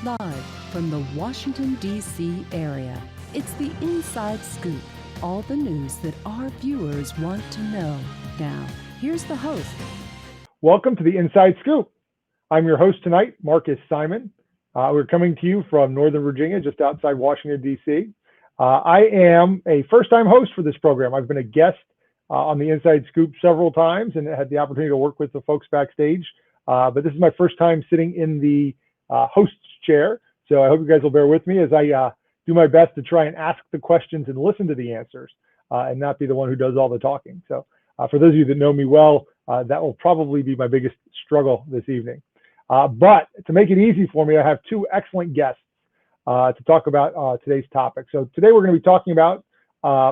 Live from the Washington, D.C. area, it's the Inside Scoop. All the news that our viewers want to know. Now, here's the host. Welcome to the Inside Scoop. I'm your host tonight, Marcus Simon. We're coming to you from Northern Virginia, just outside Washington, D.C. I am a first-time host for this program. I've been a guest on the Inside Scoop several times and had the opportunity to work with the folks backstage. But this is my first time sitting in the host's chair. So I hope you guys will bear with me as I do my best to try and ask the questions and listen to the answers and not be the one who does all the talking. So for those of you that know me well, that will probably be my biggest struggle this evening. But to make it easy for me, I have two excellent guests to talk about today's topic. So today we're going to be talking about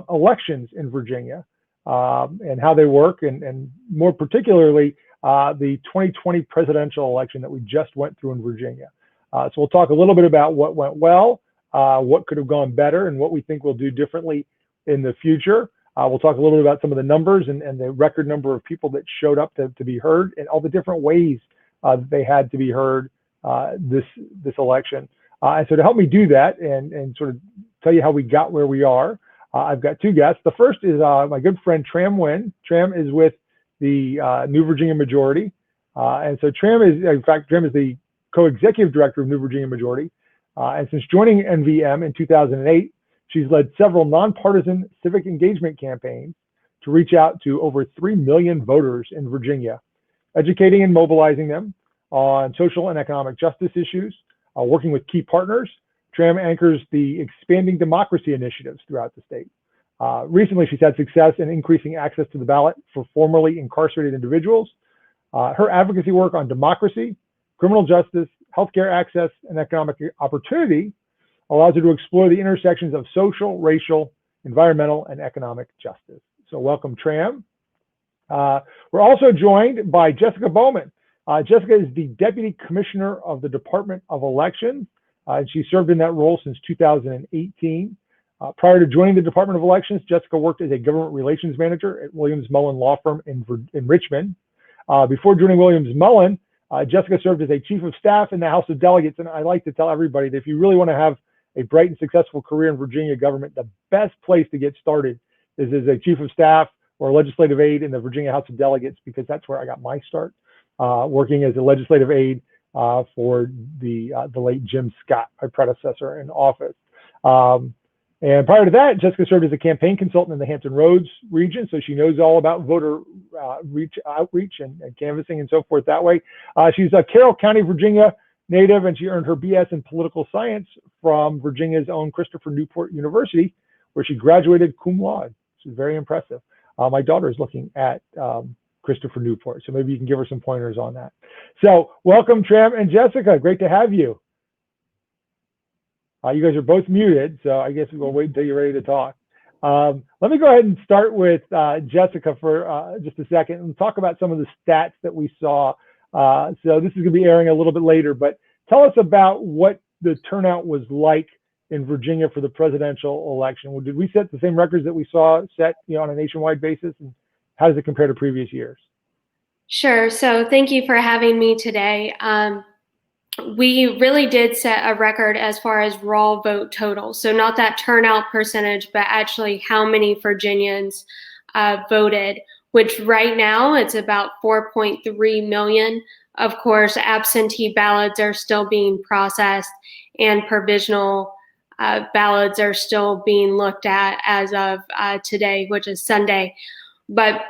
elections in Virginia and how they work, and more particularly, the 2020 presidential election that we just went through in Virginia. So we'll talk a little bit about what went well, what could have gone better, and what we think we'll do differently in the future. We'll talk a little bit about some of the numbers and the record number of people that showed up to be heard, and all the different ways that they had to be heard this election. And so to help me do that and sort of tell you how we got where we are, I've got two guests. The first is my good friend Tram Nguyen. Tram is with the New Virginia Majority. And so Tram is the co-executive director of New Virginia Majority. And since joining NVM in 2008, she's led several nonpartisan civic engagement campaigns to reach out to over 3 million voters in Virginia, educating and mobilizing them on social and economic justice issues, working with key partners. Tram anchors the Expanding Democracy initiatives throughout the state. Recently, she's had success in increasing access to the ballot for formerly incarcerated individuals. Her advocacy work on democracy, criminal justice, healthcare access, and economic opportunity allows her to explore the intersections of social, racial, environmental, and economic justice. So welcome, Tram. We're also joined by Jessica Bowman. Jessica is the Deputy Commissioner of the Department of Elections, and she served in that role since 2018. Prior to joining the Department of Elections, Jessica worked as a government relations manager at Williams Mullen Law Firm in Richmond. Before joining Williams Mullen, Jessica served as a chief of staff in the House of Delegates. And I like to tell everybody that if you really want to have a bright and successful career in Virginia government, the best place to get started is as a chief of staff or legislative aide in the Virginia House of Delegates, because that's where I got my start, working as a legislative aide for the late Jim Scott, my predecessor in office. And prior to that, Jessica served as a campaign consultant in the Hampton Roads region, so she knows all about voter outreach and canvassing and so forth that way. She's a Carroll County, Virginia native, and she earned her BS in political science from Virginia's own Christopher Newport University, where she graduated cum laude. She's very impressive. My daughter is looking at Christopher Newport, so maybe you can give her some pointers on that. So welcome, Tram and Jessica. Great to have you. You guys are both muted, so I guess we'll wait until you're ready to talk. Let me go ahead and start with Jessica for just a second and talk about some of the stats that we saw. So this is going to be airing a little bit later, but tell us about what the turnout was like in Virginia for the presidential election. Did we set the same records that we saw set on a nationwide basis, and how does it compare to previous years? Sure. So thank you for having me today. We really did set a record as far as raw vote total. So not that turnout percentage, but actually how many Virginians voted, which right now it's about 4.3 million. Of course, absentee ballots are still being processed and provisional ballots are still being looked at as of today, which is Sunday. But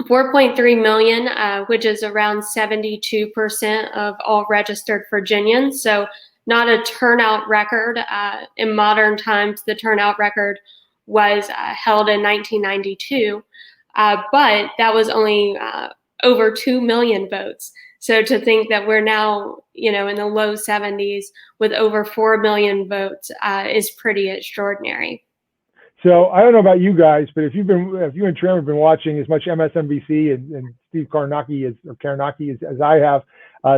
4.3 million, which is around 72% of all registered Virginians. So not a turnout record. In modern times, the turnout record was held in 1992, but that was only over 2 million votes. So to think that we're now, in the low 70s with over 4 million votes is pretty extraordinary. So I don't know about you guys, but if you and Tram have been watching as much MSNBC and Steve Karnacki as I have,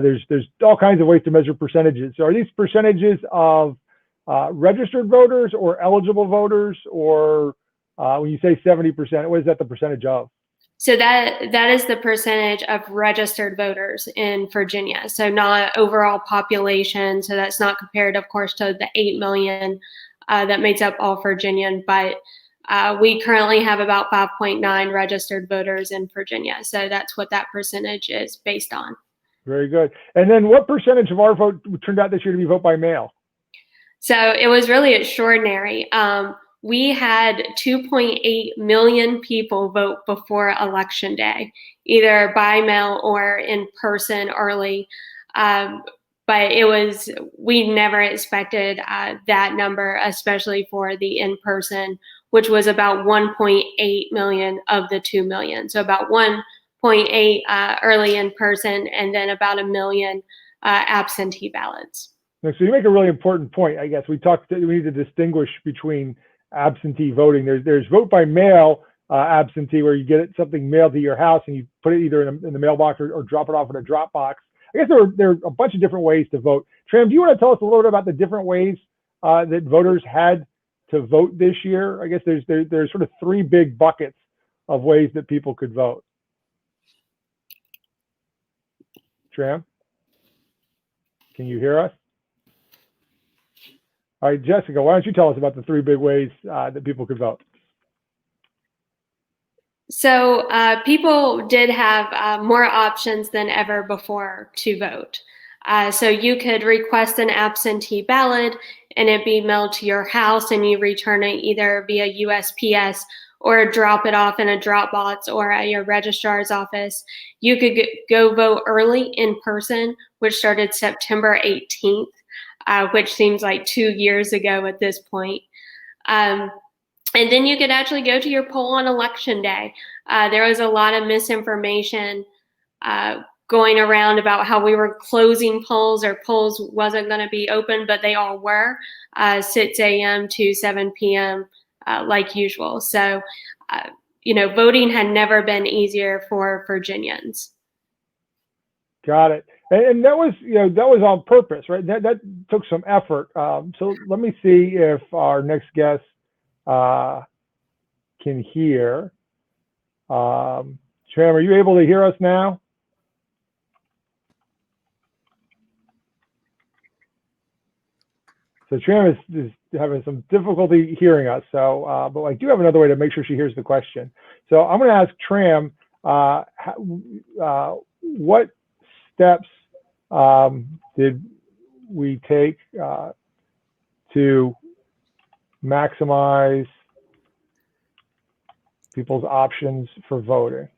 there's all kinds of ways to measure percentages. So are these percentages of registered voters or eligible voters, or when you say 70%, what is that the percentage of? So that is the percentage of registered voters in Virginia. So not overall population. So that's not compared, of course, to the 8 million that makes up all Virginian. But we currently have about 5.9 registered voters in Virginia. So that's what that percentage is based on. Very good. And then what percentage of our vote turned out this year to be vote by mail? So it was really extraordinary. We had 2.8 million people vote before Election Day, either by mail or in person early. But we never expected that number, especially for the in-person, which was about 1.8 million of the 2 million. So about 1.8 early in person, and then about 1 million absentee ballots. So you make a really important point. I guess we need to distinguish between absentee voting. There's vote by mail absentee, where you get something mailed to your house and you put it either in the mailbox or drop it off in a drop box. I guess there are a bunch of different ways to vote. Tram, do you want to tell us a little bit about the different ways that voters had to vote this year? I guess there's sort of 3 big buckets of ways that people could vote. Tram, can you hear us? All right, Jessica, why don't you tell us about the 3 big ways that people could vote? So people did have more options than ever before to vote. So you could request an absentee ballot and it be mailed to your house, and you return it either via USPS or drop it off in a drop box or at your registrar's office. You could go vote early in person, which started September 18th. Which seems like 2 years ago at this point. And then you could actually go to your poll on Election Day. There was a lot of misinformation going around about how we were closing polls, or polls wasn't going to be open, but they all were, 6 a.m. to 7 p.m. Like usual. So, voting had never been easier for Virginians. Got it. And that was on purpose, right? That took some effort. So let me see if our next guest can hear. Tram, are you able to hear us now? So Tram is having some difficulty hearing us. So, but I do have another way to make sure she hears the question. So I'm going to ask Tram, what steps did we take to maximize people's options for voting?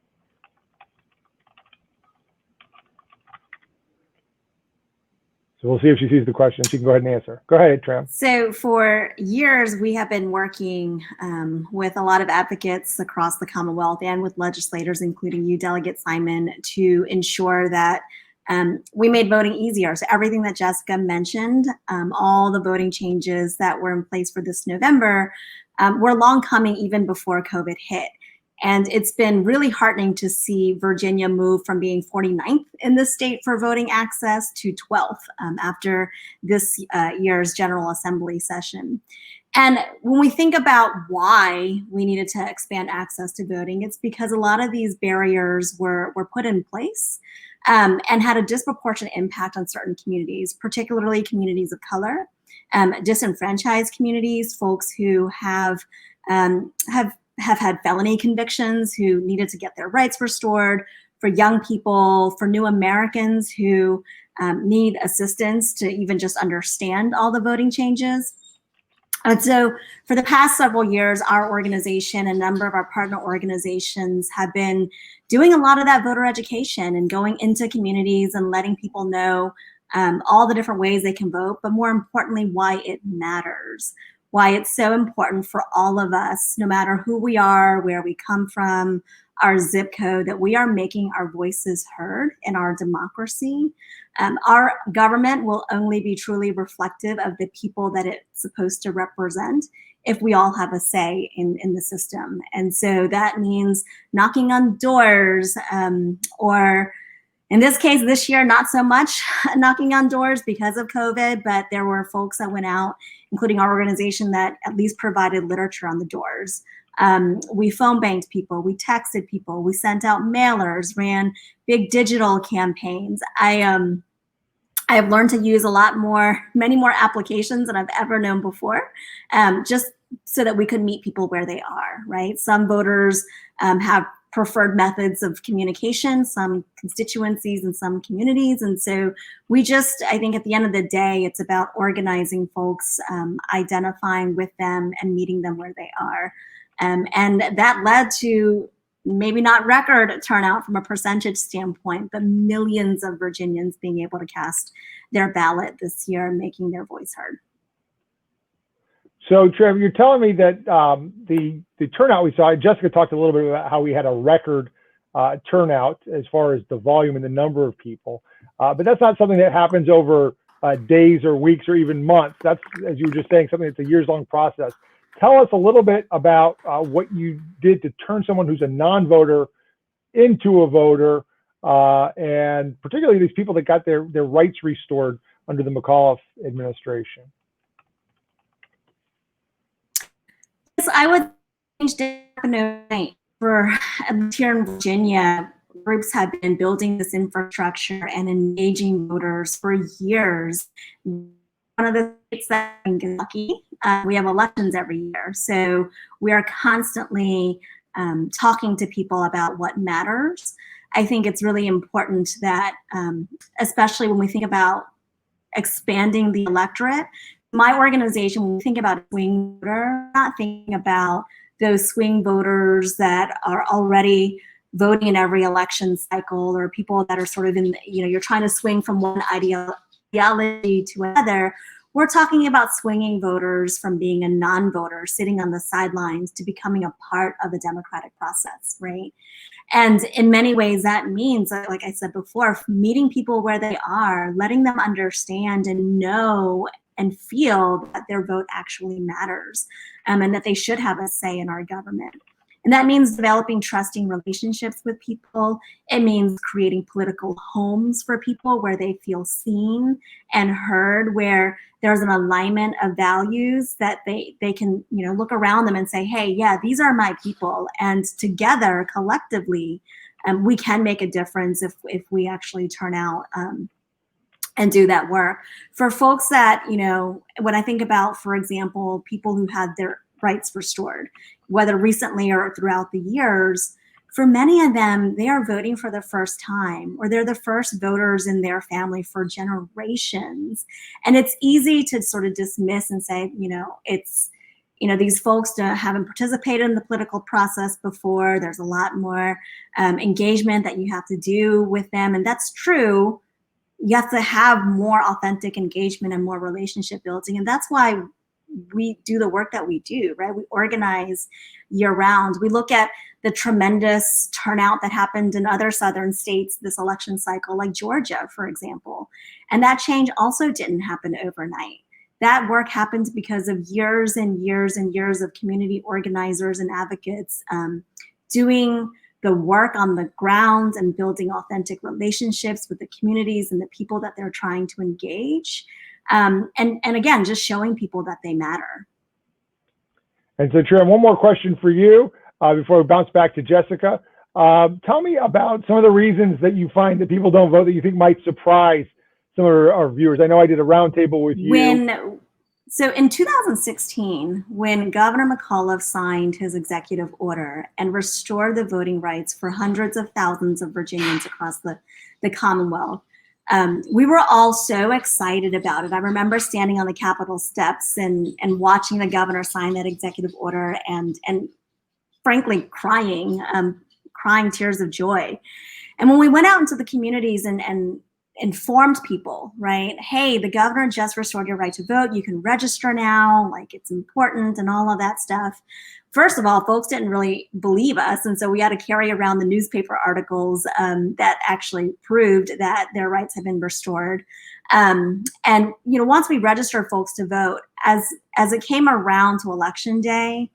So we'll see if she sees the question. She can go ahead and answer. Go ahead, Tram. So for years, we have been working with a lot of advocates across the Commonwealth and with legislators, including you, Delegate Simon, to ensure that we made voting easier. So everything that Jessica mentioned, all the voting changes that were in place for this November were long coming even before COVID hit. And it's been really heartening to see Virginia move from being 49th in the state for voting access to 12th after this year's General Assembly session. And when we think about why we needed to expand access to voting, it's because a lot of these barriers were put in place and had a disproportionate impact on certain communities, particularly communities of color, disenfranchised communities, folks who have had felony convictions who needed to get their rights restored, for young people, for new Americans who need assistance to even just understand all the voting changes. And so for the past several years, our organization and a number of our partner organizations have been doing a lot of that voter education and going into communities and letting people know all the different ways they can vote, but more importantly, why it matters. Why it's so important for all of us, no matter who we are, where we come from, our zip code, that we are making our voices heard in our democracy. Our government will only be truly reflective of the people that it's supposed to represent if we all have a say in the system. And so that means knocking on doors, or in this case, this year, not so much knocking on doors because of COVID, but there were folks that went out, including our organization, that at least provided literature on the doors. We phone banked people, we texted people, we sent out mailers, ran big digital campaigns. I have learned to use many more applications than I've ever known before, just so that we could meet people where they are, right? Some voters have preferred methods of communication, some constituencies and some communities. And so I think at the end of the day, it's about organizing folks, identifying with them and meeting them where they are. And that led to maybe not record turnout from a percentage standpoint, but millions of Virginians being able to cast their ballot this year and making their voice heard. So, Tram, you're telling me that the turnout we saw, Jessica talked a little bit about how we had a record turnout as far as the volume and the number of people, but that's not something that happens over days or weeks or even months. That's, as you were just saying, something that's a years-long process. Tell us a little bit about what you did to turn someone who's a non-voter into a voter, and particularly these people that got their rights restored under the McAuliffe administration. Yes, I would change that for here in Virginia. Groups have been building this infrastructure and engaging voters for years. One of the states that in Kentucky, we have elections every year. So we are constantly talking to people about what matters. I think it's really important that, especially when we think about expanding the electorate, my organization, when we think about a swing voter, we're not thinking about those swing voters that are already voting in every election cycle, or people that are sort of in, you're trying to swing from one ideology to another. We're talking about swinging voters from being a non-voter, sitting on the sidelines, to becoming a part of the democratic process, right? And in many ways, that means, like I said before, meeting people where they are, letting them understand and know and feel that their vote actually matters, and that they should have a say in our government. And that means developing trusting relationships with people. It means creating political homes for people where they feel seen and heard, where there's an alignment of values that they can, look around them and say, hey, yeah, these are my people. And together, collectively, we can make a difference if we actually turn out and do that work. For folks that, when I think about, for example, people who had their rights restored, whether recently or throughout the years, for many of them, they are voting for the first time, or they're the first voters in their family for generations. And it's easy to sort of dismiss and say, these folks haven't participated in the political process before. There's a lot more engagement that you have to do with them. And that's true. You have to have more authentic engagement and more relationship building. And that's why we do the work that we do, right? We organize year round. We look at the tremendous turnout that happened in other southern states this election cycle, like Georgia, for example. And that change also didn't happen overnight. That work happened because of years and years and years of community organizers and advocates doing the work on the ground and building authentic relationships with the communities and the people that they're trying to engage. And again, just showing people that they matter. And so, Tram, one more question for you before we bounce back to Jessica. Tell me about some of the reasons that you find that people don't vote that you think might surprise some of our viewers. I know I did a roundtable with you. So in 2016, when Governor McAuliffe signed his executive order and restored the voting rights for hundreds of thousands of Virginians across the Commonwealth, we were all so excited about it. I remember standing on the Capitol steps and watching the governor sign that executive order and frankly crying tears of joy. And when we went out into the communities and informed people, right? Hey, the governor just restored your right to vote. You can register now, like it's important and all of that stuff. First of all, folks didn't really believe us. And so we had to carry around the newspaper articles that actually proved that their rights had been restored. And, once we registered folks to vote, as it came around to election day,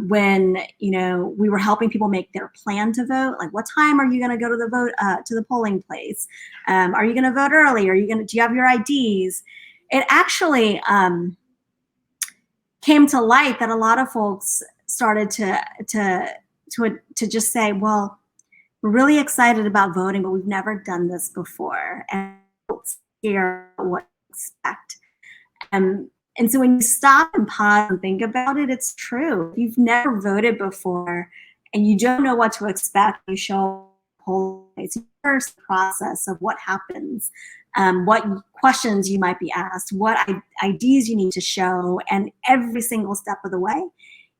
when we were helping people make their plan to vote, like what time are you going to go to the vote to the polling place? Are you going to vote early? Do you have your IDs? It actually came to light that a lot of folks started to just say, well, we're really excited about voting, but we've never done this before, and scared what to expect. And so when you stop and pause and think about it, it's true. If you've never voted before and you don't know what to expect, you show whole it's first process of what happens, what questions you might be asked, what IDs you need to show, and every single step of the way,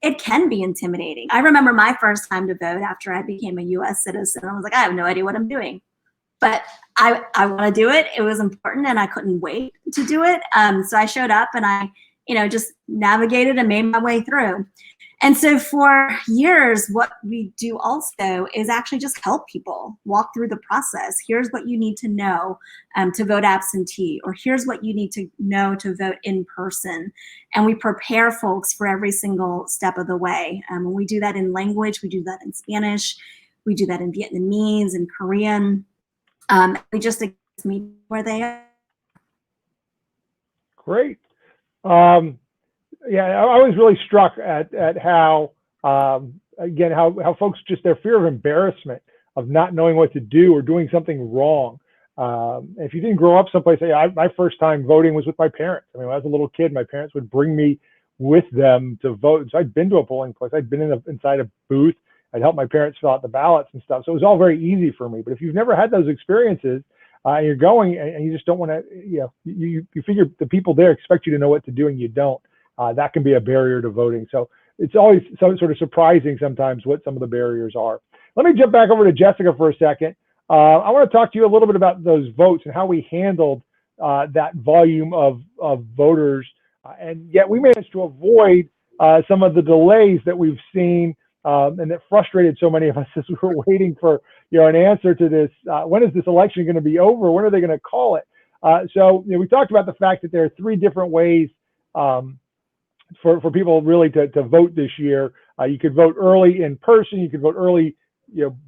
it can be intimidating. I remember my first time to vote after I became a U.S. citizen. I was like, I have no idea what I'm doing, but I want to do it. It was important, and I couldn't wait to do it. So I showed up, and I, just navigated and made my way through. And so for years, what we do also is actually just help people walk through the process. Here's what you need to know to vote absentee, or here's what you need to know to vote in person. And we prepare folks for every single step of the way. We do that in language, we do that in Spanish, we do that in Vietnamese and Korean. We just meet where they are. Great. Yeah, I was really struck at how, again, how folks, just their fear of embarrassment, of not knowing what to do or doing something wrong. If you didn't grow up someplace, my first time voting was with my parents. I mean, when I was a little kid, my parents would bring me with them to vote. So I'd been to a polling place. I'd been inside a booth. I'd help my parents fill out the ballots and stuff. So it was all very easy for me. But if you've never had those experiences, and you're going and you just don't want to, you figure the people there expect you to know what to do and you don't. That can be a barrier to voting. So it's always sort of surprising sometimes what some of the barriers are. Let me jump back over to Jessica for a second. I want to talk to you a little bit about those votes and how we handled that volume of voters. And yet we managed to avoid some of the delays that we've seen and that frustrated so many of us as we were waiting for an answer to this. When is this election going to be over? When are they going to call it? So we talked about the fact that there are 3 different ways for people really to vote this year. You could vote early in person. You could vote early,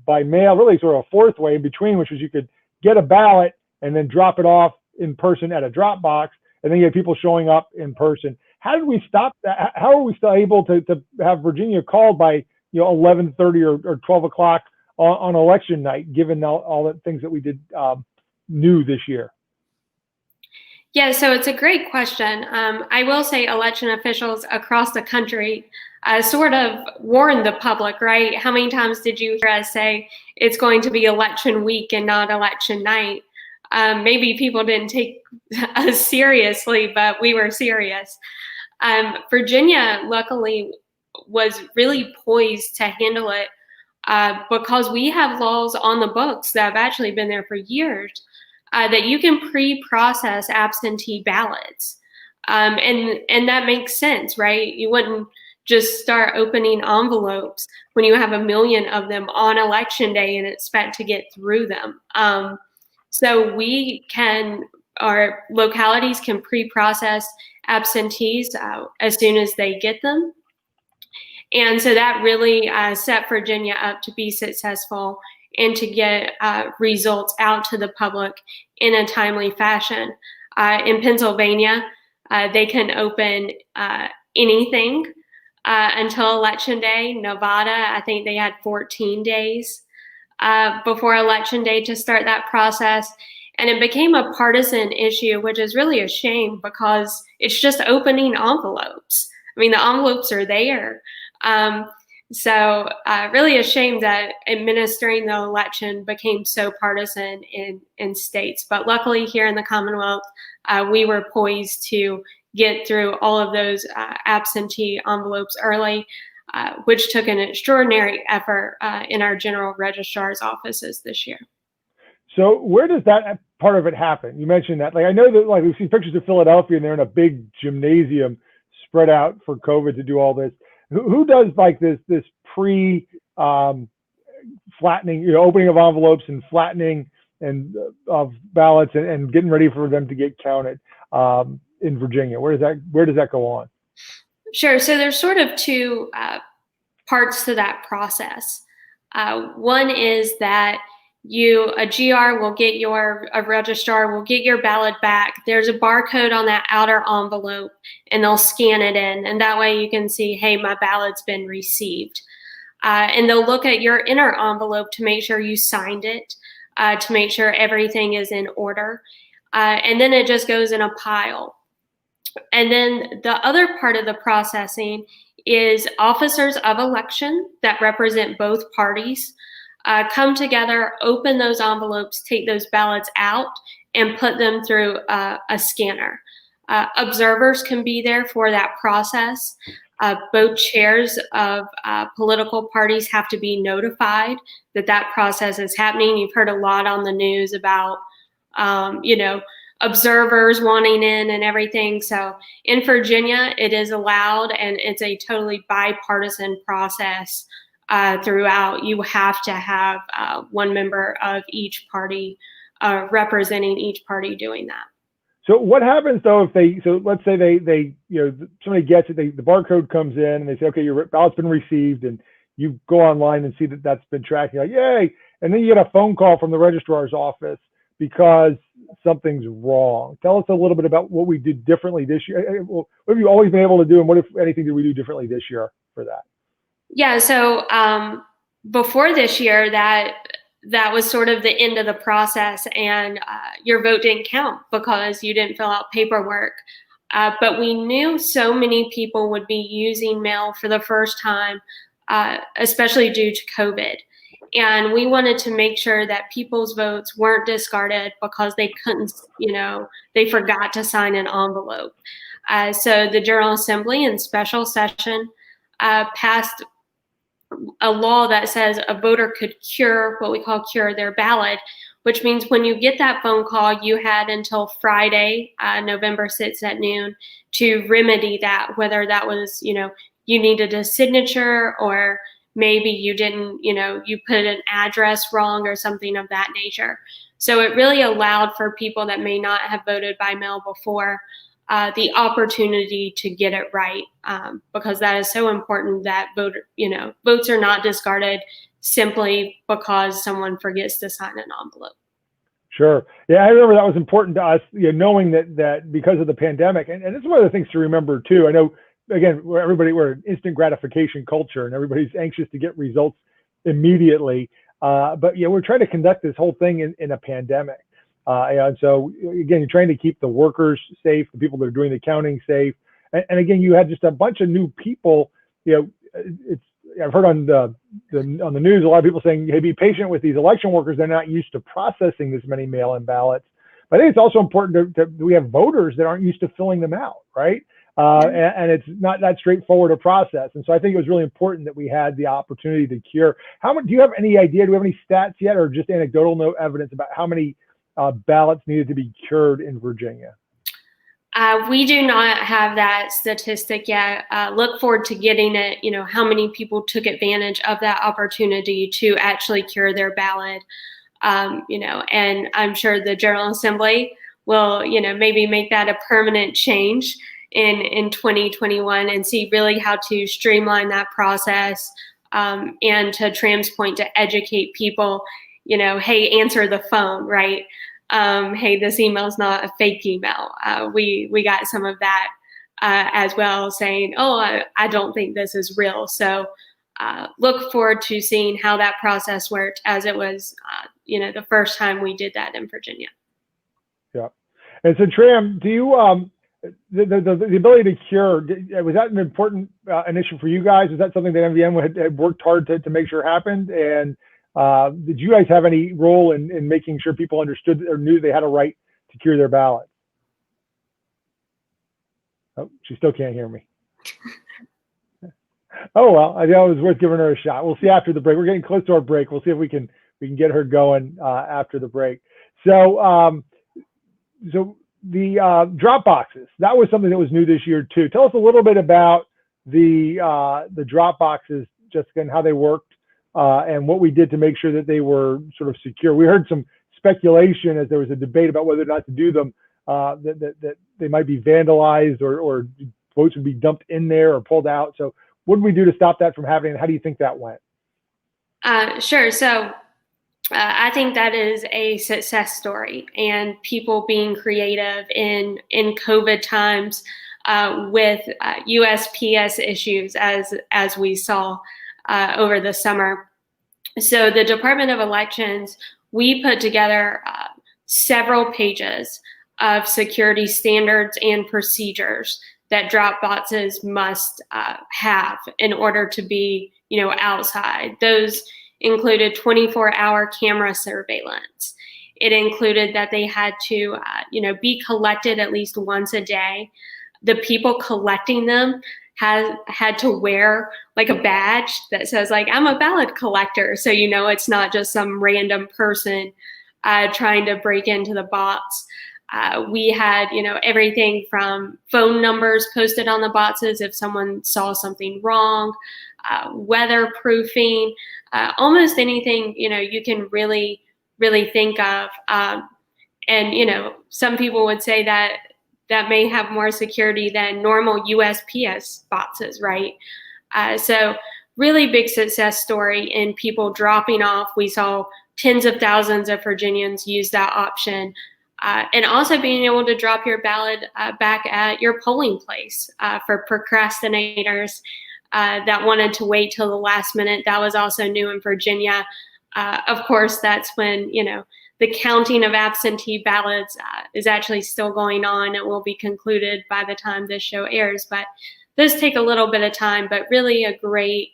by mail. Really, sort of a 4th way in between, which is you could get a ballot and then drop it off in person at a drop box, and then you have people showing up in person. How did we stop that? How are we still able to have Virginia called by 11:30 or 12 o'clock on election night, given all the things that we did new this year? Yeah, so it's a great question. I will say election officials across the country sort of warned the public, right? How many times did you hear us say it's going to be election week and not election night? Maybe people didn't take us seriously, but we were serious. Virginia, luckily, was really poised to handle it because we have laws on the books that have actually been there for years that you can pre-process absentee ballots. And that makes sense, right? You wouldn't just start opening envelopes when you have 1 million of them on election day and expect to get through them. So our localities can pre-process absentees as soon as they get them. And so that really set Virginia up to be successful and to get results out to the public in a timely fashion. In Pennsylvania, they can open anything until Election Day. Nevada, I think they had 14 days before Election Day to start that process. And it became a partisan issue, which is really a shame because it's just opening envelopes. I mean, the envelopes are there. So really a shame that administering the election became so partisan in states. But luckily here in the Commonwealth, we were poised to get through all of those absentee envelopes early, which took an extraordinary effort in our general registrar's offices this year. So where does that part of it happen? You mentioned that. I know that we see pictures of Philadelphia and they're in a big gymnasium spread out for COVID to do all this. Who does this pre flattening, opening of envelopes and flattening and of ballots and getting ready for them to get counted in Virginia? Where does that go on? Sure. So there's sort of 2 parts to that process. One is that a registrar will get your ballot back. There's a barcode on that outer envelope, and they'll scan it in, and that way you can see, hey, my ballot's been received. And they'll look at your inner envelope to make sure you signed it, to make sure everything is in order. And then it just goes in a pile. And then the other part of the processing is officers of election that represent both parties come together, open those envelopes, take those ballots out, and put them through a scanner. Observers can be there for that process. Both chairs of political parties have to be notified that that process is happening. You've heard a lot on the news about, observers wanting in and everything. So in Virginia, it is allowed, and it's a totally bipartisan process throughout. You have to have one member of each party representing each party doing that. So what happens though if so let's say they somebody gets it, the barcode comes in and they say, okay, your ballot's been received, and you go online and see that that's been tracked. You're like, yay. And then you get a phone call from the registrar's office because something's wrong. Tell us a little bit about what we did differently this year. What have you always been able to do, and what, if anything, did we do differently this year for that? Yeah, so before this year, that was sort of the end of the process, and your vote didn't count because you didn't fill out paperwork. But we knew so many people would be using mail for the first time, especially due to COVID. And we wanted to make sure that people's votes weren't discarded because they couldn't, they forgot to sign an envelope. So the General Assembly in special session passed a law that says a voter could what we call cure their ballot, which means when you get that phone call, you had until Friday, November 6th at noon to remedy that, whether that was, you needed a signature, or maybe you didn't, you put an address wrong or something of that nature. So it really allowed for people that may not have voted by mail before the opportunity to get it right, because that is so important that votes are not discarded simply because someone forgets to sign an envelope. Sure. Yeah, I remember that was important to us, knowing that because of the pandemic, and this is one of the things to remember too. I know, again, we're an instant gratification culture, and everybody's anxious to get results immediately. But we're trying to conduct this whole thing in a pandemic. And so again, you're trying to keep the workers safe, the people that are doing the counting safe. And again, you had just a bunch of new people. I've heard on the news a lot of people saying, hey, be patient with these election workers. They're not used to processing this many mail-in ballots. But I think it's also important that we have voters that aren't used to filling them out, right? And it's not that straightforward a process. And so I think it was really important that we had the opportunity to cure. Do you have any idea? Do we have any stats yet, or just anecdotal evidence about how many ballots needed to be cured in Virginia? We do not have that statistic yet. Look forward to getting it, how many people took advantage of that opportunity to actually cure their ballot. And I'm sure the General Assembly will, maybe make that a permanent change in 2021 and see really how to streamline that process, and to Tram's point, to educate people, hey, answer the phone, right? Hey, this email is not a fake email. We got some of that as well, saying, oh, I don't think this is real. So look forward to seeing how that process worked, as it was, the first time we did that in Virginia. Yeah. And so, Tram, do you, the ability to cure, was that an important initiative for you guys? Is that something that MVM had worked hard to make sure happened? And did you guys have any role in making sure people understood or knew they had a right to cure their ballot? Oh, she still can't hear me. Oh, well, I know it was worth giving her a shot. We'll see after the break. We're getting close to our break. We'll see if we can get her going after the break. So, the drop boxes, that was something that was new this year too. Tell us a little bit about the drop boxes, Jessica, and how they worked, and what we did to make sure that they were sort of secure. We heard some speculation as there was a debate about whether or not to do them, that they might be vandalized, or votes would be dumped in there or pulled out. So what did we do to stop that from happening? And how do you think that went? Sure. So I think that is a success story, and people being creative in COVID times with USPS issues as we saw over the summer. So the Department of Elections, we put together several pages of security standards and procedures that drop boxes must have in order to be, outside. Those included 24-hour camera surveillance. It included that they had to, be collected at least once a day. The people collecting them had to wear like a badge that says like, I'm a ballot collector. So, it's not just some random person trying to break into the box. We had, everything from phone numbers posted on the boxes if someone saw something wrong, weatherproofing, almost anything, you can really, really think of. And, some people would say that may have more security than normal USPS boxes, right? So really big success story in people dropping off. We saw tens of thousands of Virginians use that option. And also being able to drop your ballot back at your polling place for procrastinators that wanted to wait till the last minute. That was also new in Virginia. Of course, that's when, the counting of absentee ballots is actually still going on. It will be concluded by the time this show airs, but those take a little bit of time, but really a great,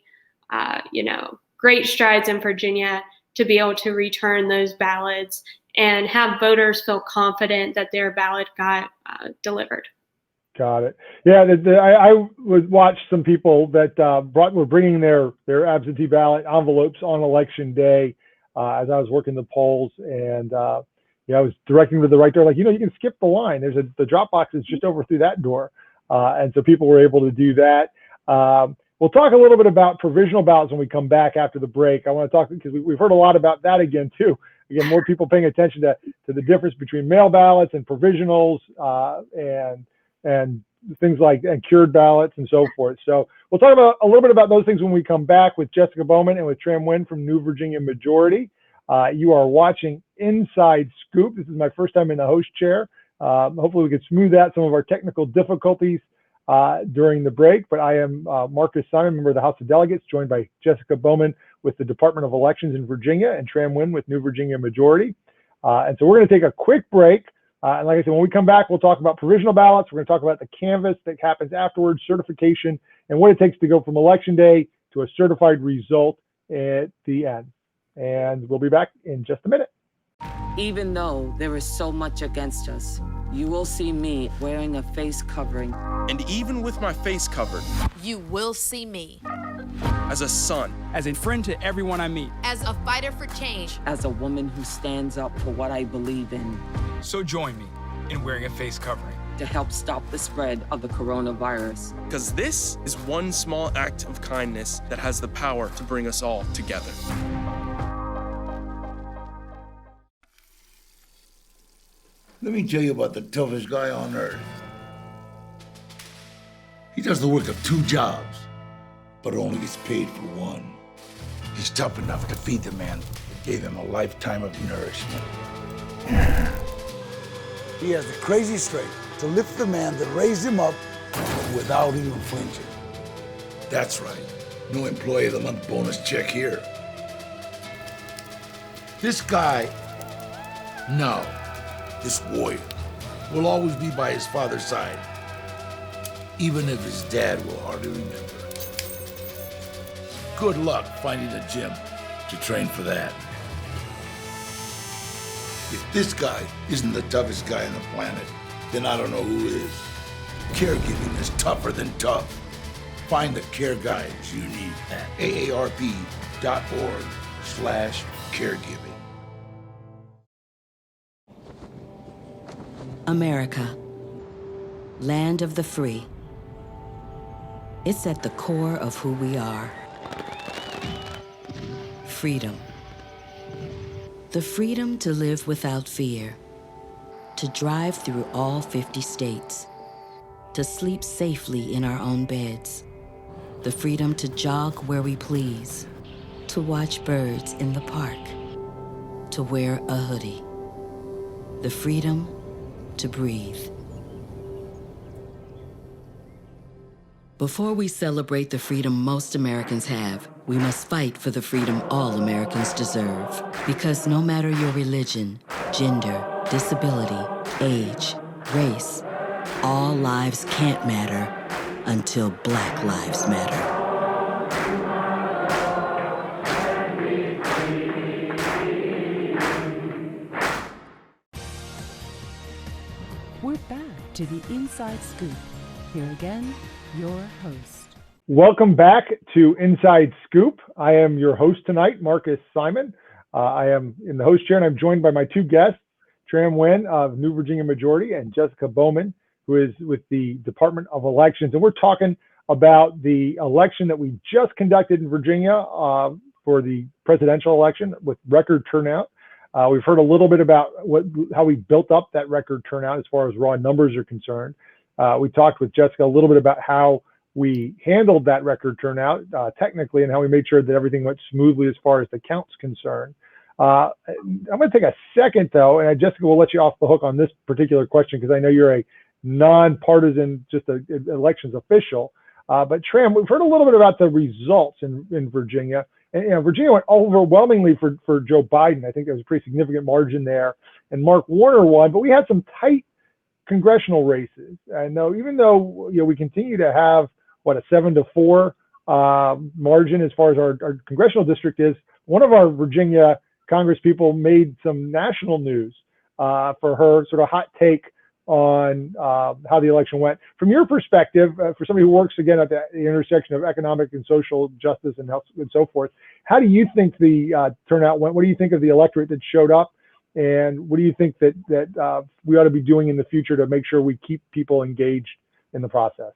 great strides in Virginia to be able to return those ballots and have voters feel confident that their ballot got delivered. Got it. Yeah, I would watch some people that were bringing their absentee ballot envelopes on election day as I was working the polls, and I was directing to the right door, like, you can skip the line. There's the drop box is just over through that door, and so people were able to do that. We'll talk a little bit about provisional ballots when we come back after the break. I want to talk because we've heard a lot about that again too. Again, more people paying attention to the difference between mail ballots and provisionals and things like and cured ballots and so forth. So we'll talk about a little bit about those things when we come back with Jessica Bowman and with Tram Nguyen from New Virginia Majority. You are watching Inside Scoop. This is my first time in the host chair. Hopefully we can smooth out some of our technical difficulties during the break, but I am Marcus Simon, member of the House of Delegates, joined by Jessica Bowman with the Department of Elections in Virginia and Tram Nguyen with New Virginia Majority. And so we're going to take a quick break. And like I said, when we come back, we'll talk about provisional ballots. We're going to talk about the canvass that happens afterwards, certification, and what it takes to go from election day to a certified result at the end. And we'll be back in just a minute. Even though there is so much against us, you will see me wearing a face covering. And even with my face covered, you will see me as a son, as a friend to everyone I meet, as a fighter for change, as a woman who stands up for what I believe in. So join me in wearing a face covering to help stop the spread of the coronavirus. Because this is one small act of kindness that has the power to bring us all together. Let me tell you about the toughest guy on earth. He does the work of 2 jobs, but only gets paid for one. He's tough enough to feed the man that gave him a lifetime of nourishment. He has the crazy strength to lift the man that raised him up without even flinching. That's right, no employee of the month bonus check here. This guy, no. This warrior will always be by his father's side, even if his dad will hardly remember. Good luck finding a gym to train for that. If this guy isn't the toughest guy on the planet, then I don't know who is. Caregiving is tougher than tough. Find the care guides you need at aarp.org/caregiving. America, land of the free. It's at the core of who we are. Freedom. The freedom to live without fear, to drive through all 50 states, to sleep safely in our own beds, the freedom to jog where we please, to watch birds in the park, to wear a hoodie. The freedom to breathe. Before we celebrate the freedom most Americans have, we must fight for the freedom all Americans deserve. Because no matter your religion, gender, disability, age, race, all lives can't matter until Black Lives Matter. We're back to the Inside Scoop. Here again, your host. Welcome back to Inside Scoop. I am your host tonight, Marcus Simon. I am in the host chair, and I'm joined by my two guests, Tram Nguyen of New Virginia Majority and Jessica Bowman, who is with the Department of Elections. And we're talking about the election that we just conducted in Virginia for the presidential election with record turnout. We've heard a little bit about how we built up that record turnout as far as raw numbers are concerned. We talked with Jessica a little bit about how we handled that record turnout technically and how we made sure that everything went smoothly as far as the count's concerned. I'm going to take a second, though, and Jessica will let you off the hook on this particular question because I know you're a nonpartisan, just an elections official. But Tram, we've heard a little bit about the results in Virginia. And Virginia went overwhelmingly for Joe Biden. I think there was a pretty significant margin there. And Mark Warner won, but we had some tight congressional races. And even though we continue to have a 7-4 margin as far as our congressional district is, one of our Virginia Congress people made some national news for her sort of hot take on how the election went. From your perspective, for somebody who works again at the intersection of economic and social justice and health and so forth, how do you think the turnout went? What do you think of the electorate that showed up? And what do you think that we ought to be doing in the future to make sure we keep people engaged in the process?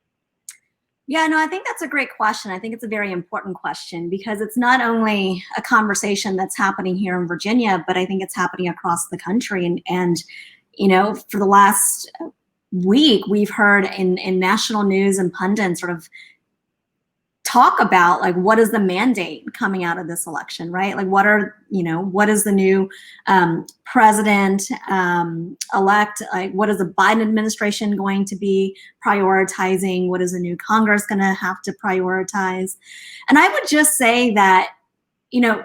Yeah, no, I think that's a great question. I think it's a very important question because it's not only a conversation that's happening here in Virginia, but I think it's happening across the country. And for the last week, we've heard in national news and pundits sort of talk about like what is the mandate coming out of this election, right? Like what is the new president elect? Like what is the Biden administration going to be prioritizing? What is the new Congress going to have to prioritize? And I would just say that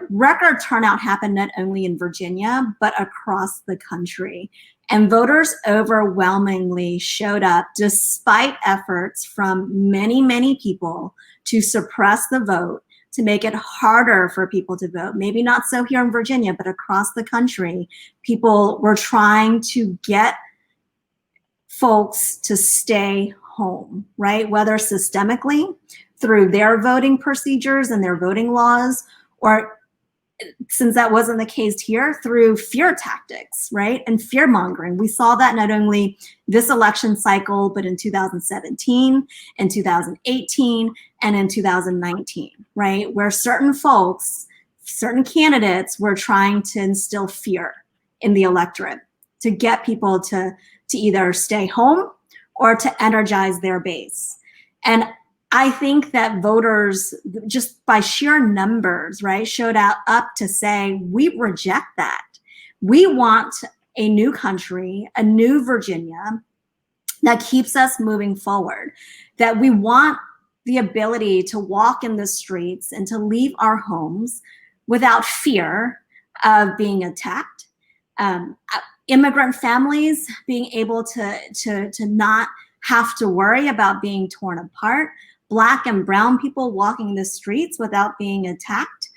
record turnout happened not only in Virginia, but across the country. And voters overwhelmingly showed up despite efforts from many, many people to suppress the vote, to make it harder for people to vote. Maybe not so here in Virginia, but across the country, people were trying to get folks to stay home, right? Whether systemically through their voting procedures and their voting laws, or since that wasn't the case here, through fear tactics, right? And fear mongering. We saw that not only this election cycle, but in 2017, in 2018, and in 2019, right? Where certain folks, certain candidates were trying to instill fear in the electorate to get people to either stay home or to energize their base. And I think that voters, just by sheer numbers, right, showed up to say, we reject that. We want a new country, a new Virginia that keeps us moving forward, that we want the ability to walk in the streets and to leave our homes without fear of being attacked. Immigrant families being able to not have to worry about being torn apart. Black and brown people walking the streets without being attacked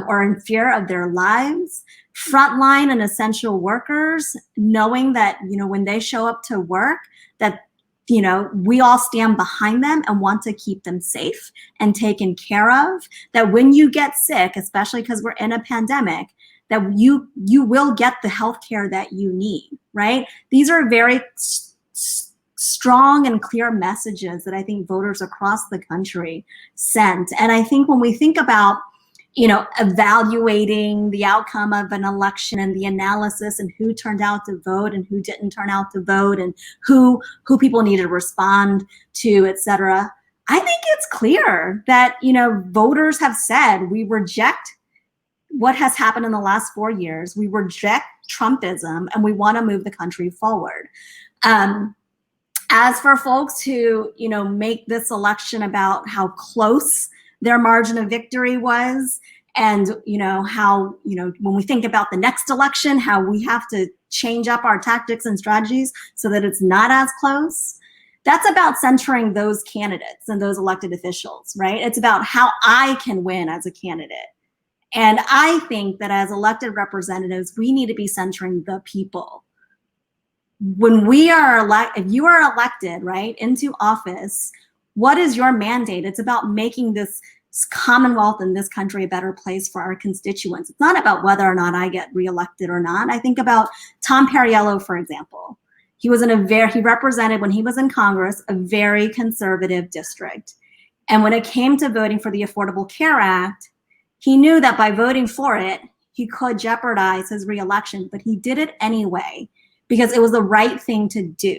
or in fear of their lives. Frontline and essential workers knowing that, when they show up to work, that, we all stand behind them and want to keep them safe and taken care of. That when you get sick, especially because we're in a pandemic, that you will get the health care that you need, right? These are very strong and clear messages that I think voters across the country sent. And I think when we think about, evaluating the outcome of an election and the analysis and who turned out to vote and who didn't turn out to vote and who people need to respond to, et cetera, I think it's clear that, voters have said we reject what has happened in the last 4 years. We reject Trumpism and we want to move the country forward. As for folks who, make this election about how close their margin of victory was, and how when we think about the next election, how we have to change up our tactics and strategies so that it's not as close. That's about centering those candidates and those elected officials, right? It's about how I can win as a candidate. And I think that as elected representatives, we need to be centering the people. When we are if you are elected, right, into office, what is your mandate? It's about making this Commonwealth in this country a better place for our constituents. It's not about whether or not I get reelected or not. I think about Tom Perriello, for example. He was he represented, when he was in Congress, a very conservative district. And when it came to voting for the Affordable Care Act, he knew that by voting for it, he could jeopardize his reelection, but he did it anyway because it was the right thing to do.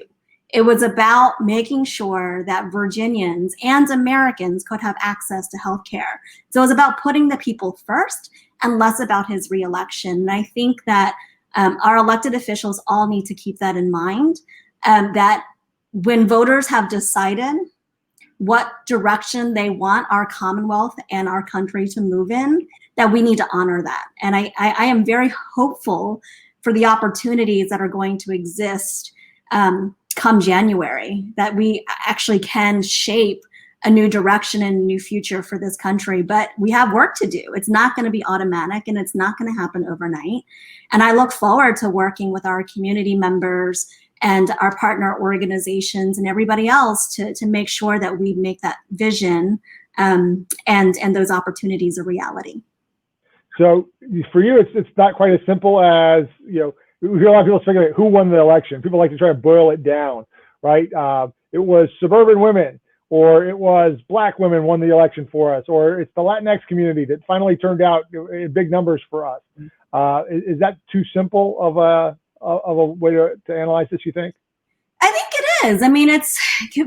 It was about making sure that Virginians and Americans could have access to health care. So it was about putting the people first and less about his reelection. And I think that our elected officials all need to keep that in mind, that when voters have decided what direction they want our Commonwealth and our country to move in, that we need to honor that. And I am very hopeful for the opportunities that are going to exist come January, that we actually can shape a new direction and a new future for this country. But we have work to do. It's not going to be automatic and it's not going to happen overnight. And I look forward to working with our community members and our partner organizations and everybody else to make sure that we make that vision and those opportunities a reality. So for you, it's not quite as simple as, we hear a lot of people speculate who won the election. People like to try to boil it down, right? It was suburban women, or it was Black women won the election for us, or it's the Latinx community that finally turned out in big numbers for us. Is that too simple of a way to analyze this, you think? I think it is. I mean, it's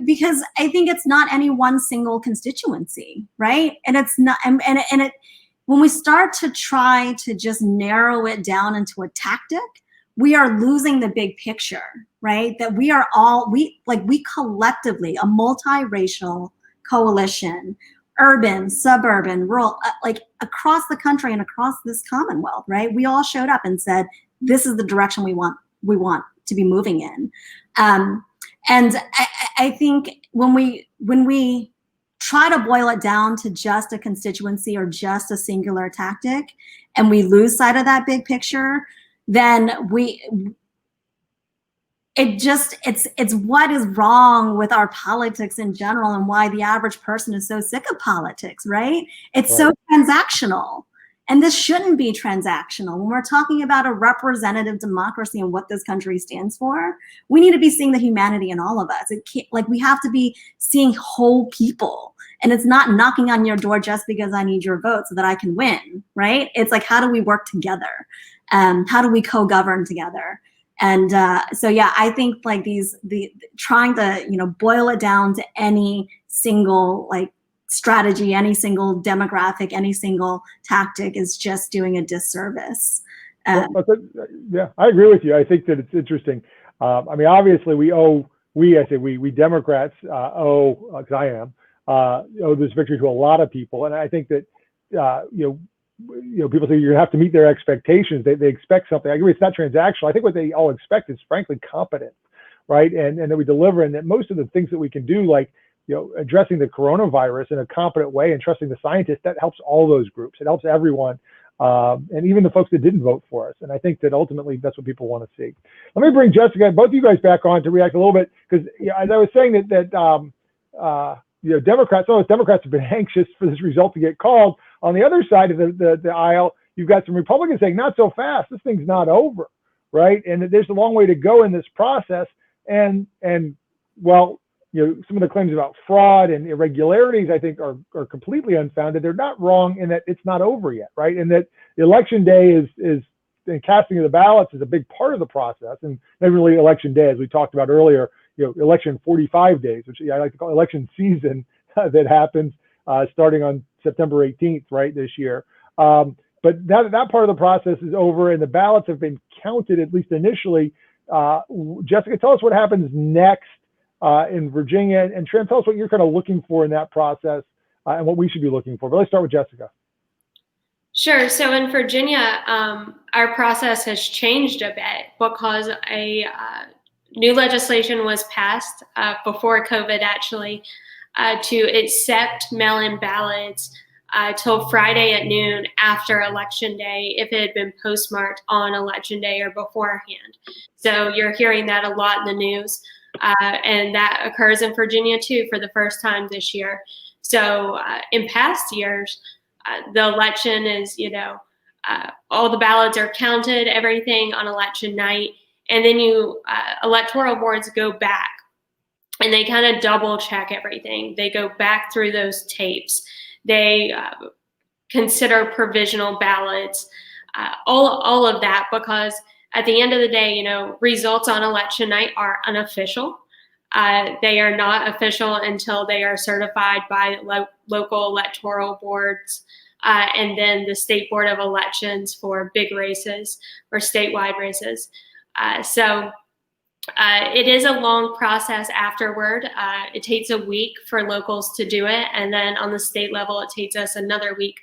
because I think it's not any one single constituency, right? And it's not, and it, when we start to try to just narrow it down into a tactic, we are losing the big picture, right? That we are all, we collectively, a multiracial coalition, urban, suburban, rural, across the country and across this Commonwealth, right? We all showed up and said, this is the direction we want to be moving in. And I think when we try to boil it down to just a constituency or just a singular tactic, and we lose sight of that big picture, then it's what is wrong with our politics in general and why the average person is so sick of politics, right? It's so transactional. And this shouldn't be transactional. When we're talking about a representative democracy and what this country stands for, we need to be seeing the humanity in all of us. It can't, we have to be seeing whole people. And it's not knocking on your door just because I need your vote so that I can win, right? It's like, how do we work together? How do we co-govern together? And so, yeah, I think trying to, boil it down to any single strategy, any single demographic, any single tactic is just doing a disservice. Yeah, I agree with you. I think that it's interesting. I mean, obviously we Democrats owe, because I am, owe this victory to a lot of people. And I think that, people say you have to meet their expectations. They expect something. I agree, it's not transactional. I think what they all expect is frankly competence, right? And that we deliver, and that most of the things that we can do, like, addressing the coronavirus in a competent way and trusting the scientists, that helps all those groups. It helps everyone, and even the folks that didn't vote for us. And I think that ultimately that's what people want to see. Let me bring Jessica, both of you guys, back on to react a little bit, because as I was saying that Democrats, Democrats have been anxious for this result to get called. On the other side of the aisle, you've got some Republicans saying, not so fast, this thing's not over, right? And there's a long way to go in this process. And well, some of the claims about fraud and irregularities, I think, are completely unfounded. They're not wrong in that it's not over yet, right? And that election day is the casting of the ballots is a big part of the process. And not really election day, as we talked about earlier, election 45 days, which I like to call election season, that happens starting on September 18th, right, this year. But that part of the process is over, and the ballots have been counted, at least initially. Jessica, tell us what happens next in Virginia, and Tram, tell us what you're kind of looking for in that process and what we should be looking for. But let's start with Jessica. Sure. So in Virginia, our process has changed a bit because a new legislation was passed before COVID, actually, to accept mail-in ballots till Friday at noon after Election Day if it had been postmarked on Election Day or beforehand. So you're hearing that a lot in the news, and that occurs in Virginia too for the first time this year. So in past years, the election is, all the ballots are counted, everything on election night, and then electoral boards go back and they kind of double check everything. They go back through those tapes. They consider provisional ballots, all of that, because at the end of the day, results on election night are unofficial. They are not official until they are certified by local electoral boards and then the State Board of Elections for big races or statewide races. So it is a long process afterward. It takes a week for locals to do it. And then on the state level, it takes us another week.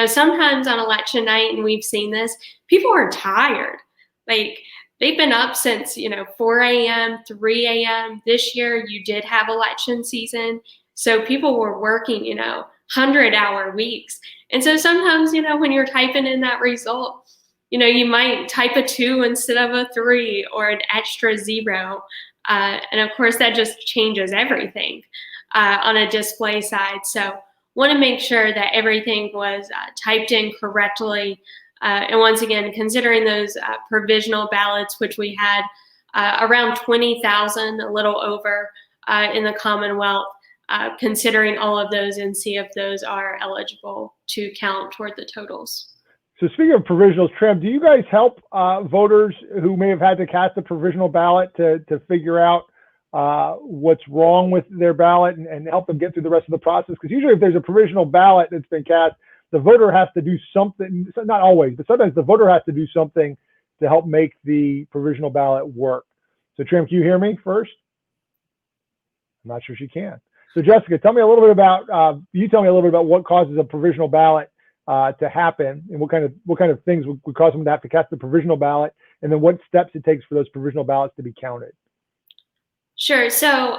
Sometimes on election night, and we've seen this, people are tired. Like, they've been up since, 4 a.m., 3 a.m. This year, you did have election season. So people were working, 100-hour weeks. And so sometimes, when you're typing in that result, you might type a 2 instead of a 3 or an extra 0. And of course, that just changes everything on a display side. So want to make sure that everything was typed in correctly. And once again, considering those provisional ballots, which we had around 20,000, a little over in the Commonwealth, considering all of those and see if those are eligible to count toward the totals. So speaking of provisionals, Tram, do you guys help voters who may have had to cast a provisional ballot to figure out what's wrong with their ballot and help them get through the rest of the process? Because usually if there's a provisional ballot that's been cast, the voter has to do something, not always, but sometimes the voter has to do something to help make the provisional ballot work. So Tram, can you hear me first? I'm not sure she can. So Jessica, tell me a little bit about, what causes a provisional ballot to happen, and what kind of things would cause them to have to cast the provisional ballot, and then what steps it takes for those provisional ballots to be counted. Sure. So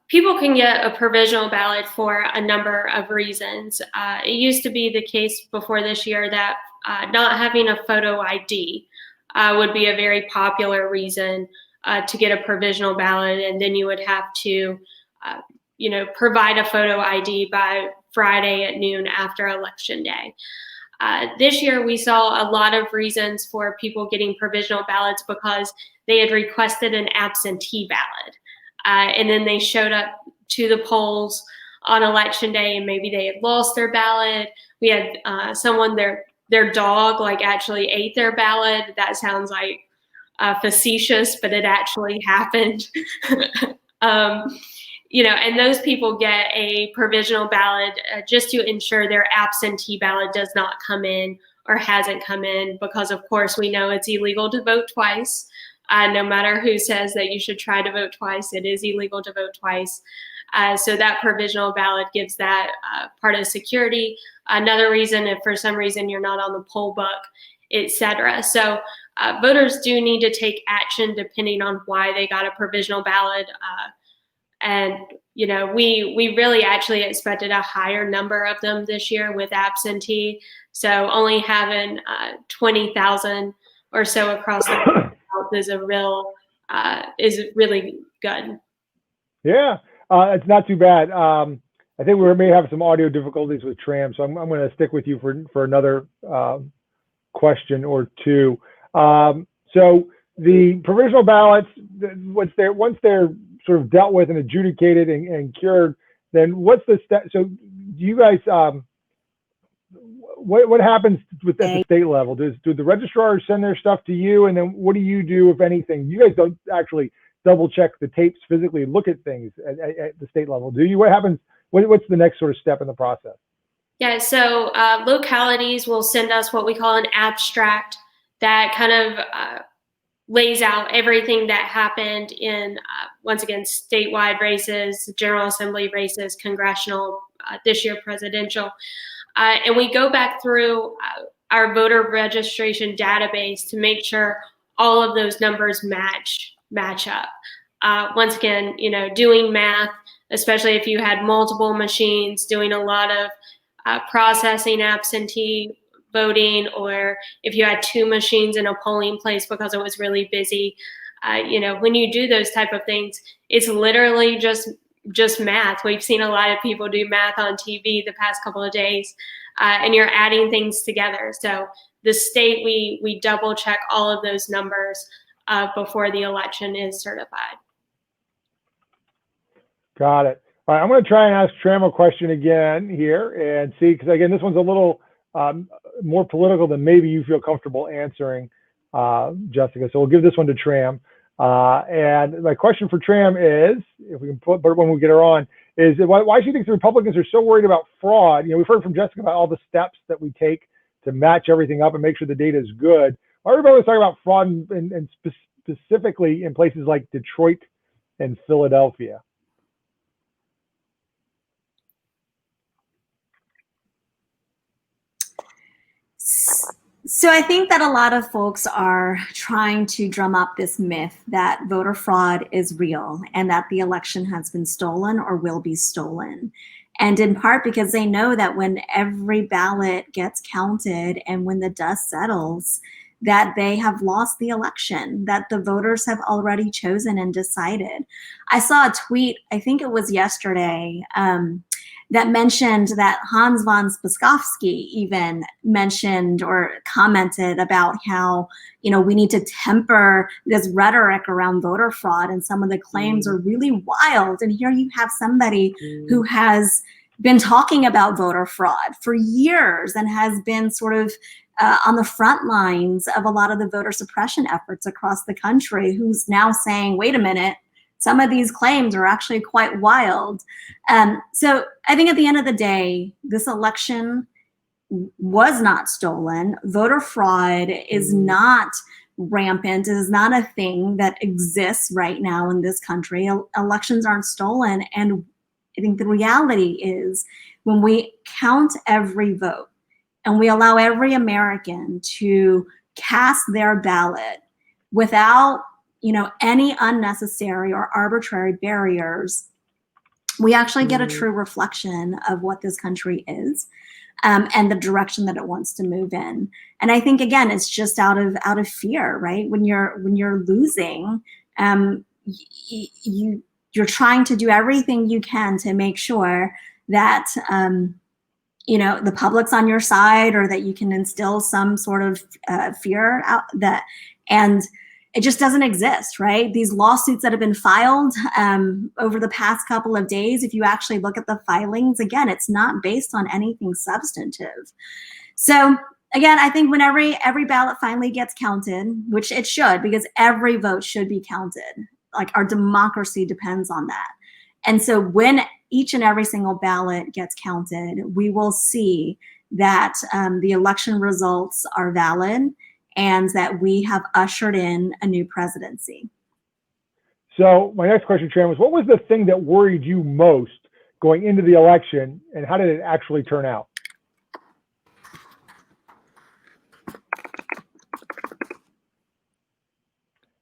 people can get a provisional ballot for a number of reasons. It used to be the case before this year that not having a photo ID would be a very popular reason to get a provisional ballot, and then you would have to provide a photo ID by Friday at noon after Election Day. This year, we saw a lot of reasons for people getting provisional ballots because they had requested an absentee ballot. And then they showed up to the polls on Election Day and maybe they had lost their ballot. We had someone, their dog actually ate their ballot. That sounds like facetious, but it actually happened. And those people get a provisional ballot just to ensure their absentee ballot does not come in or hasn't come in, because of course we know it's illegal to vote twice. No matter who says that you should try to vote twice, it is illegal to vote twice. So that provisional ballot gives that part of security. Another reason, if for some reason you're not on the poll book, etc. So voters do need to take action depending on why they got a provisional ballot. And, we really actually expected a higher number of them this year with absentee. So only having 20,000 or so across the country is really good. Yeah, it's not too bad. I think we may have some audio difficulties with Tram, so I'm going to stick with you for another question or two. So the provisional ballots, once they're sort of dealt with and adjudicated and cured, then what's the step? So do you guys, what happens at the state level? Do the registrars send their stuff to you, and then what do you do, if anything? You guys don't actually double check the tapes physically, look at things at the state level, do you? What happens? What's the next sort of step in the process? Yeah, so localities will send us what we call an abstract that kind of lays out everything that happened in, once again, statewide races, General Assembly races, congressional, this year presidential. And we go back through our voter registration database to make sure all of those numbers match up. Once again, doing math, especially if you had multiple machines, doing a lot of processing absentee voting, or if you had two machines in a polling place because it was really busy. When you do those type of things, it's literally just math. We've seen a lot of people do math on TV the past couple of days, and you're adding things together. So the state, we double check all of those numbers before the election is certified. Got it. All right, I'm going to try and ask Tram a question again here and see, because again, this one's a little more political than maybe you feel comfortable answering, Jessica. So we'll give this one to Tram. And my question for Tram is, if we can put, but when we get her on, is why do you think the Republicans are so worried about fraud? We've heard from Jessica about all the steps that we take to match everything up and make sure the data is good. Why are everybody talking about fraud and specifically in places like Detroit and Philadelphia? So I think that a lot of folks are trying to drum up this myth that voter fraud is real and that the election has been stolen or will be stolen. And in part because they know that when every ballot gets counted and when the dust settles, that they have lost the election, that the voters have already chosen and decided. I saw a tweet, I think it was yesterday, that mentioned that Hans von Spakovsky even mentioned or commented about how, we need to temper this rhetoric around voter fraud, and some of the claims are really wild. And here you have somebody who has been talking about voter fraud for years and has been sort of on the front lines of a lot of the voter suppression efforts across the country, who's now saying, wait a minute, some of these claims are actually quite wild. So I think at the end of the day, this election was not stolen. Voter fraud is not rampant. It is not a thing that exists right now in this country. Elections aren't stolen. And I think the reality is when we count every vote and we allow every American to cast their ballot without any unnecessary or arbitrary barriers, we actually get a true reflection of what this country is, and the direction that it wants to move in. And I think, again, it's just out of fear, right? When you're losing, you're trying to do everything you can to make sure that the public's on your side, or that you can instill some sort of fear out that, and it just doesn't exist, right? These lawsuits that have been filed over the past couple of days, if you actually look at the filings, again, it's not based on anything substantive. So again, I think when every ballot finally gets counted, which it should, because every vote should be counted, like our democracy depends on that. And so when each and every single ballot gets counted, we will see that the election results are valid and that we have ushered in a new presidency. So my next question, Tram, was what was the thing that worried you most going into the election, and how did it actually turn out?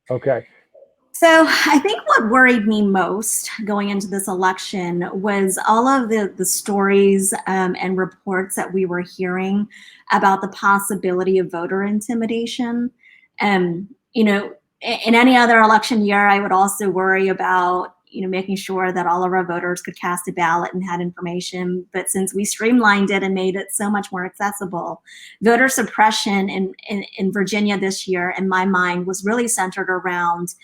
Okay. So I think what worried me most going into this election was all of the stories and reports that we were hearing about the possibility of voter intimidation. In any other election year, I would also worry about making sure that all of our voters could cast a ballot and had information. But since we streamlined it and made it so much more accessible, voter suppression in Virginia this year, in my mind, was really centered around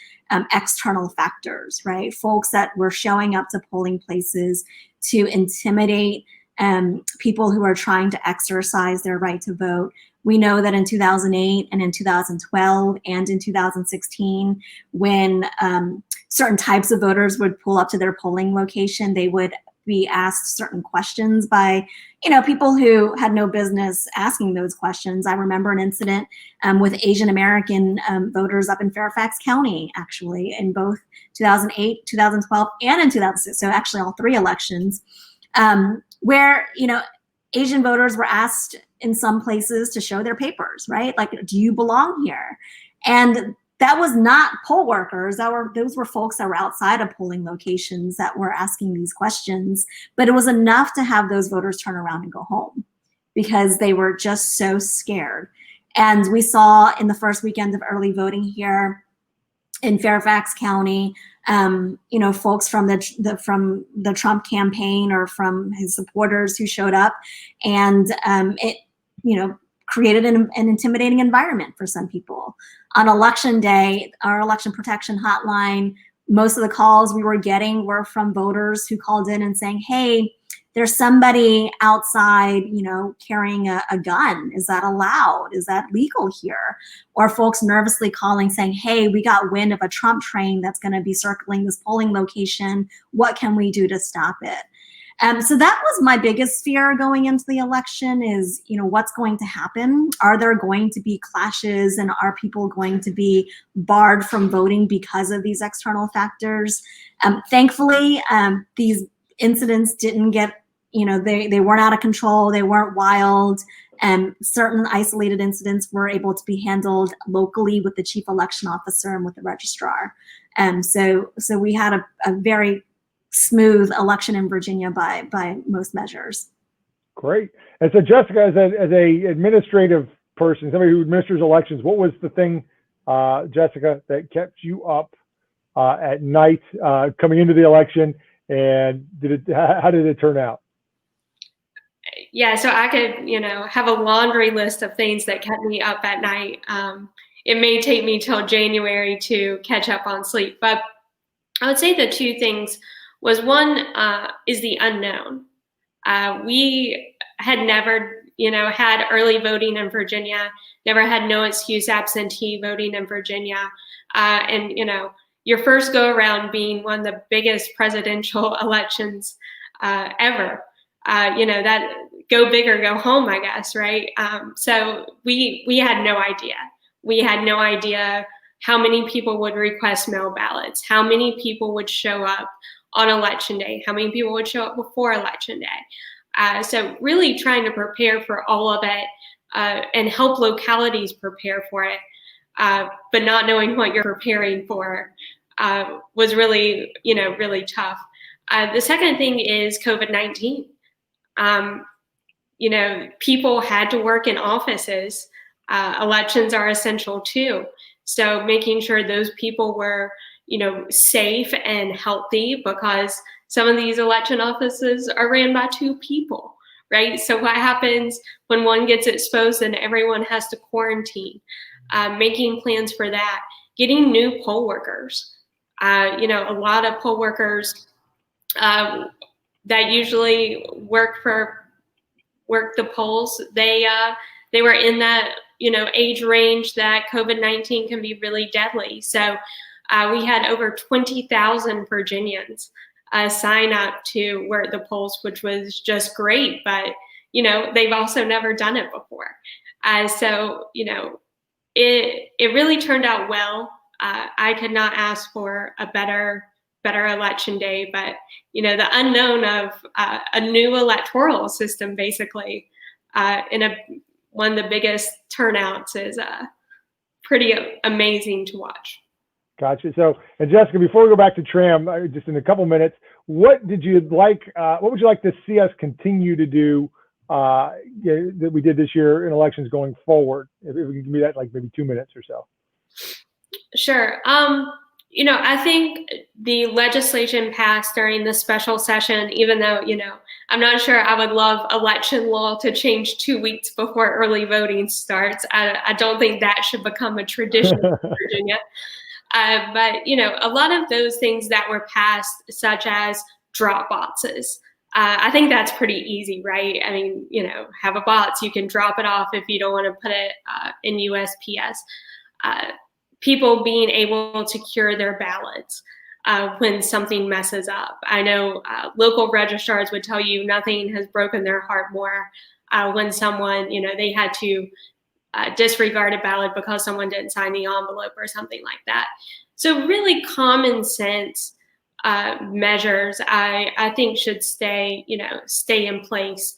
external factors, right? Folks that were showing up to polling places to intimidate people who are trying to exercise their right to vote. We know that in 2008 and in 2012 and in 2016, when certain types of voters would pull up to their polling location, they would be asked certain questions by, people who had no business asking those questions. I remember an incident with Asian American voters up in Fairfax County, actually, in both 2008, 2012, and in 2006. So actually all 3 elections, where, Asian voters were asked in some places to show their papers, right? Like, do you belong here? And that was not poll workers. Those were folks that were outside of polling locations that were asking these questions. But it was enough to have those voters turn around and go home because they were just so scared. And we saw in the first weekend of early voting here in Fairfax County, folks from the Trump campaign or from his supporters who showed up, and it created an intimidating environment for some people. On election day, our election protection hotline, most of the calls we were getting were from voters who called in and saying, hey, there's somebody outside, carrying a gun. Is that allowed? Is that legal here? Or folks nervously calling saying, hey, we got wind of a Trump train that's going to be circling this polling location. What can we do to stop it? So that was my biggest fear going into the election is, what's going to happen? Are there going to be clashes, and are people going to be barred from voting because of these external factors? Thankfully, these incidents didn't get, they weren't out of control. They weren't wild. Certain isolated incidents were able to be handled locally with the chief election officer and with the registrar. So we had a very smooth election in Virginia by most measures. Great. And so, Jessica, as a administrative person, somebody who administers elections, what was the thing, Jessica, that kept you up at night coming into the election, and how did it turn out? Yeah, so I could, have a laundry list of things that kept me up at night. It may take me till January to catch up on sleep, but I would say the 2 things was one is the unknown. We had never, had early voting in Virginia, never had no excuse absentee voting in Virginia. And, your first go around being one of the biggest presidential elections ever, that go big or go home, I guess, right? So we had no idea. We had no idea how many people would request mail ballots, how many people would show up on election day, how many people would show up before election day. So really trying to prepare for all of it and help localities prepare for it, but not knowing what you're preparing for was really, really tough. The second thing is COVID-19. People had to work in offices. Elections are essential too. So making sure those people were safe and healthy, because some of these election offices are ran by 2 people, right? So what happens when one gets exposed and everyone has to quarantine? Making plans for that, getting new poll workers. A lot of poll workers that usually work the polls, they were in that age range that COVID-19 can be really deadly. So we had over 20,000 Virginians sign up to work the polls, which was just great. But they've also never done it before. So it really turned out well. I could not ask for a better election day, but the unknown of a new electoral system, basically, in one of the biggest turnouts, is pretty amazing to watch. Gotcha. So, and Jessica, before we go back to Tram, just in a couple minutes, what would you like to see us continue to do that we did this year in elections going forward? If we can give me that, like maybe 2 minutes or so. Sure. I think the legislation passed during the special session, even though, I'm not sure I would love election law to change 2 weeks before early voting starts. I don't think that should become a tradition in Virginia. But, a lot of those things that were passed, such as drop boxes, I think that's pretty easy, right? I mean, have a box, you can drop it off if you don't want to put it in USPS. People being able to cure their ballots, when something messes up. I know local registrars would tell you nothing has broken their heart more when someone, they had to disregard a ballot because someone didn't sign the envelope or something like that. So really common sense measures, I think should stay in place.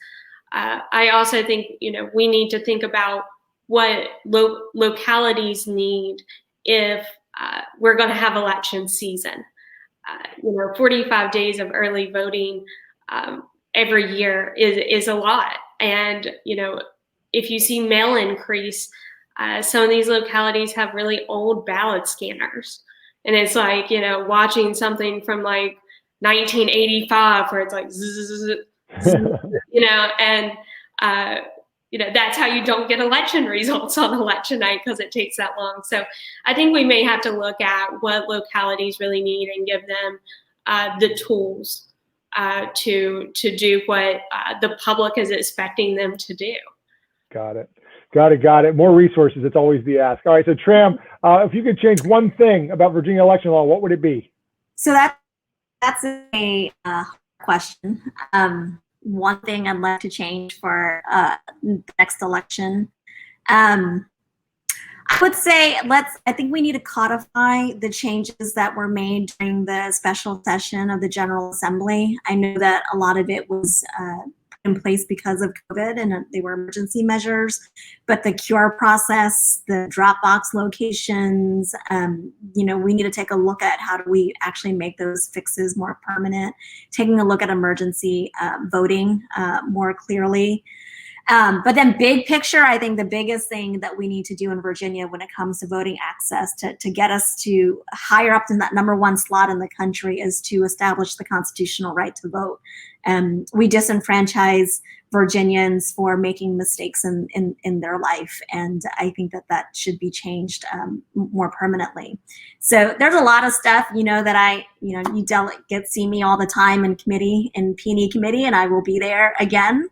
I also think, we need to think about what localities need if we're going to have election season. 45 days of early voting every year is a lot. And, if you see mail increase, some of these localities have really old ballot scanners. And it's like, watching something from like 1985 where it's like, zzz, and, that's how you don't get election results on election night because it takes that long. So I think we may have to look at what localities really need and give them the tools to do what the public is expecting them to do. Got it. More resources. It's always the ask. All right. So Tram, if you could change one thing about Virginia election law, what would it be? So that's a question. One thing I'd like to change for the next election. I would say I think we need to codify the changes that were made during the special session of the General Assembly. I know that a lot of it was in place because of COVID and they were emergency measures, but the cure process, the drop box locations, we need to take a look at how do we actually make those fixes more permanent, taking a look at emergency voting more clearly. But then big picture, I think the biggest thing that we need to do in Virginia when it comes to voting access to get us to higher up in that #1 slot in the country is to establish the constitutional right to vote. We disenfranchise Virginians for making mistakes in their life. And I think that should be changed more permanently. So there's a lot of stuff, that you delegates see me all the time in P&E committee, and I will be there again.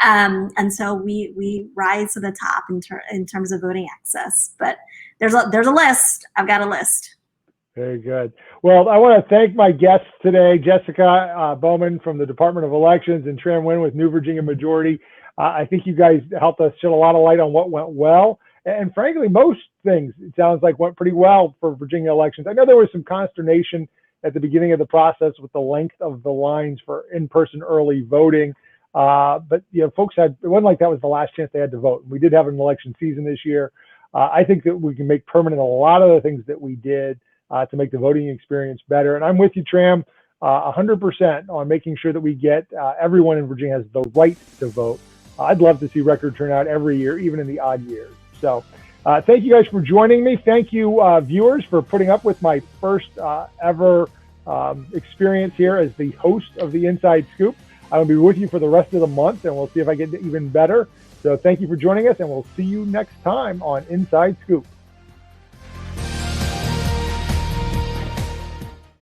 And so we rise to the top in terms of voting access. But there's a list. I've got a list. Very good. Well, I want to thank my guests today, Jessica Bowman from the Department of Elections and Tram Nguyen with New Virginia Majority. I think you guys helped us shed a lot of light on what went well. And frankly, most things, it sounds like, went pretty well for Virginia elections. I know there was some consternation at the beginning of the process with the length of the lines for in-person early voting. But, folks it wasn't like that was the last chance they had to vote. We did have an election season this year. I think that we can make permanent a lot of the things that we did to make the voting experience better. And I'm with you, Tram, 100% on making sure that we get everyone in Virginia has the right to vote. I'd love to see record turnout every year, even in the odd years. So thank you guys for joining me. Thank you, viewers, for putting up with my first ever experience here as the host of the Inside Scoop. I will be with you for the rest of the month, and we'll see if I get even better. So thank you for joining us, and we'll see you next time on Inside Scoop.